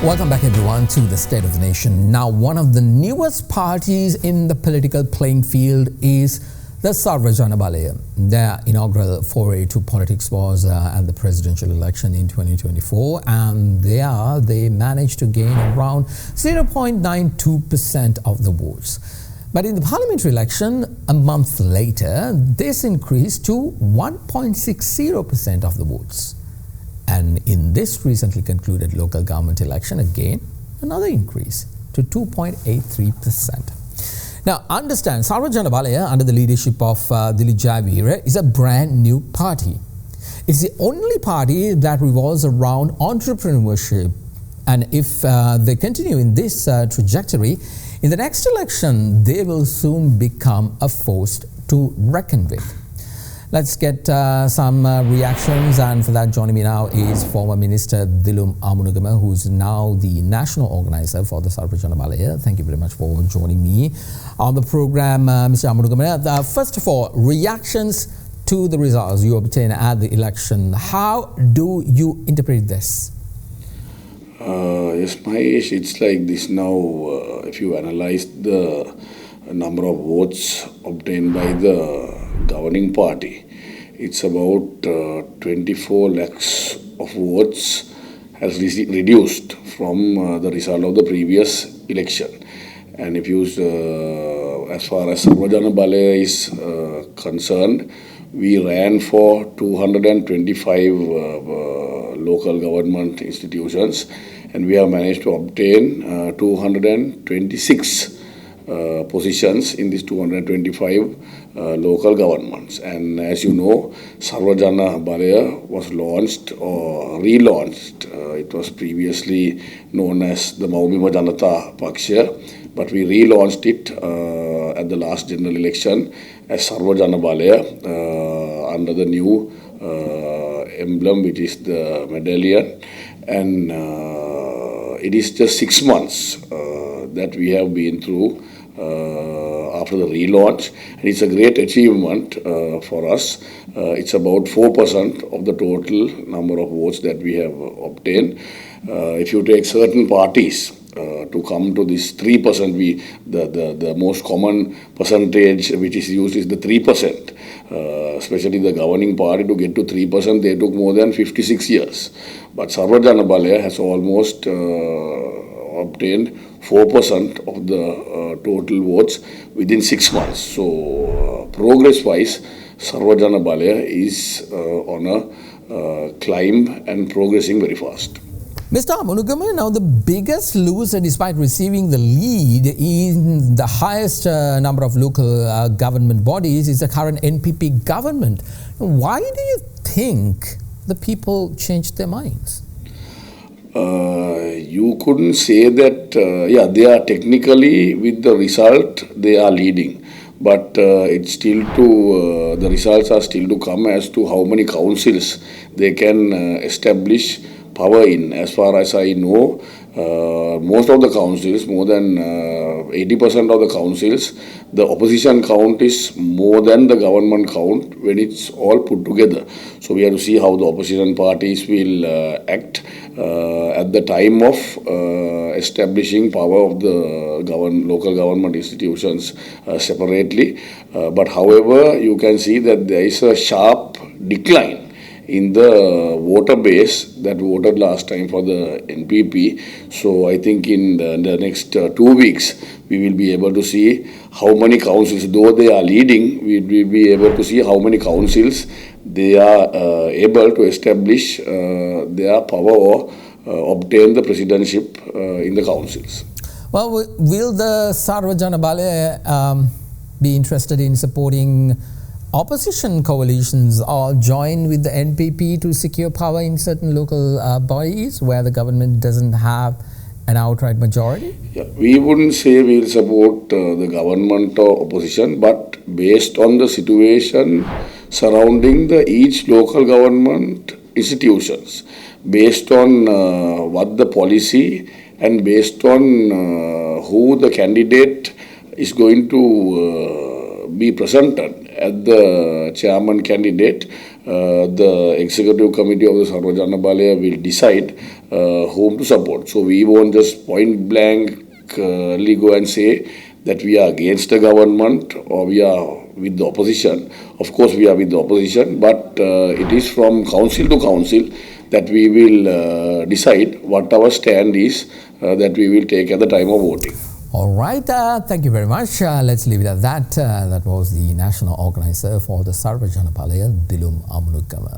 Welcome back everyone to the State of the Nation. Now, one of the newest parties in the political playing field is the Sarwajana Balaya. Their inaugural foray to politics was at the presidential election in 2024, and they managed to gain around 0.92% of the votes. But in the parliamentary election a month later, this increased to 1.60% of the votes. And in this recently concluded local government election, again, another increase to 2.83%. Now, understand, Sarwajana Balaya, under the leadership of Dilum is a brand new party. It's the only party that revolves around entrepreneurship. And if they continue in this trajectory, in the next election, they will soon become a force to reckon with. Let's get some reactions, and for that joining me now is former Minister Dilum Amunugama, who's now the national organizer for the Sarvajana Balaya. Thank you very much for joining me on the program, Mr. Amunugama. First of all, reactions to the results you obtained at the election. How do you interpret this? Yes, Mahieash, it's like this now. If you analyze the number of votes obtained by the governing party, it's about 24 lakhs of votes has reduced from the result of the previous election. And if you, as far as Sarwajana Balaya is concerned, we ran for 225 local government institutions, and we have managed to obtain 226 positions in these 225 local governments. And as you know, Sarwajana Balaya was launched or relaunched. It was previously known as the Maumima Janata Paksha, but we relaunched it at the last general election as Sarwajana Balaya under the new emblem, which is the medallion. And it is just 6 months that we have been through after the relaunch, and it's a great achievement for us. It's about 4% of the total number of votes that we have obtained. If you take certain parties to come to this 3%, the most common percentage which is used is the 3%. Especially the governing party, to get to 3%, they took more than 56 years. But Sarwajana Balaya has almost obtained 4% of the total votes within 6 months. So progress-wise, Sarwajana Balaya is on a climb and progressing very fast. Mr. Amunugama, now the biggest loser, despite receiving the lead in the highest number of local government bodies, is the current NPP government. Why do you think the people changed their minds? You couldn't say that, yeah, they are technically, with the result, they are leading. But it's still to, the results are still to come as to how many councils they can establish power in. As far as I know, most of the councils, more than 80% of the councils, the opposition count is more than the government count when it's all put together. So we have to see how the opposition parties will act at the time of establishing power of the local government institutions separately. But however, you can see that there is a sharp decline in the voter base that voted last time for the NPP. So I think in the next 2 weeks, we will be able to see how many councils, though they are leading, we will be able to see how many councils they are able to establish their power or obtain the presidency in the councils. Well, will the Sarwajana Balaya be interested in supporting opposition coalitions or join with the NPP to secure power in certain local bodies where the government doesn't have an outright majority? Yeah, we wouldn't say we'll support the government or opposition, but based on the situation surrounding each local government institutions, based on what the policy and based on who the candidate is going to be presented as the chairman candidate, the executive committee of the Sarwajana Balaya will decide whom to support. So we won't just point blankly go and say that we are against the government or we are with the opposition. Of course we are with the opposition, but it is from council to council that we will decide what our stand is that we will take at the time of voting. All right, thank you very much. Let's leave it at that. That was the National Organizer for the Sarvajana Balaya, Dilum Amunugama.